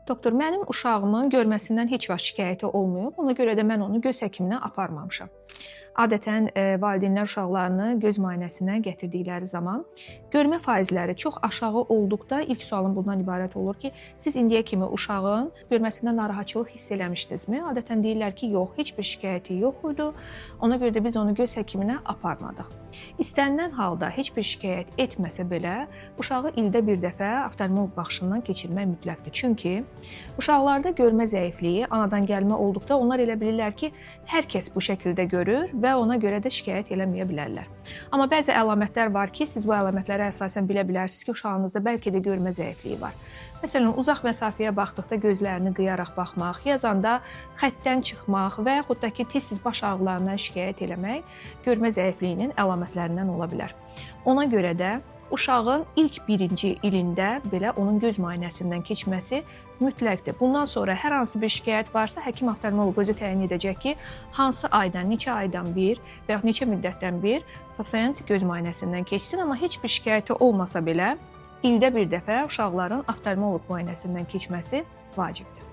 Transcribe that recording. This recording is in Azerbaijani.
Doktor, mənim uşağımın görməsindən heç vaxt şikayəti olmayıb. Ona görə də mən onu göz həkiminə aparmamışam. Adətən valideynlər uşaqlarını göz müayinəsinə gətirdikləri zaman görmə faizləri çox aşağı olduqda ilk sualım bundan ibarət olur ki, siz indiyə kimi uşağın görməsində narahatçılıq hiss eləmişdinizmi? Adətən deyirlər ki, yox, heç bir şikayəti yox idi. Ona görə də biz onu göz həkiminə aparmadıq. İstənilən halda heç bir şikayət etməsə belə, uşağı ildə bir dəfə oftalmoloq baxışından keçirmək mütləqdir. Çünki uşaqlarda görmə zəifliyi anadan gəlmə olduqda onlar elə bilirlər ki, hər kəs bu şəkildə görür və ona görə də şikayət eləməyə bilərlər. Amma bəzi əlamətlər var ki, siz bu əlamətlərə əsasən bilə bilərsiniz ki, uşağınızda bəlkə də görmə zəifliyi var. Məsələn, uzaq məsafəyə baxdıqda gözlərini qıyaraq baxmaq, yazanda xəttdən çıxmaq və yaxud da ki, tez-tez baş ağrılarından şikayət eləmək görmə zəifliyinin əlamətlərindən ola bilər. Ona görə də uşağın ilk birinci ilində belə onun göz müayinəsindən keçməsi mütləqdir. Bundan sonra hər hansı bir şikayət varsa, həkim oftalmoloq özü təyin edəcək ki, hansı aydan, neçə aydan bir və yaxud neçə müddətdən bir pasiyent göz müayinəsindən keçsin, amma heç bir şikayəti olmasa belə ildə bir dəfə uşaqların oftalmoloq müayinəsindən keçməsi vacibdir.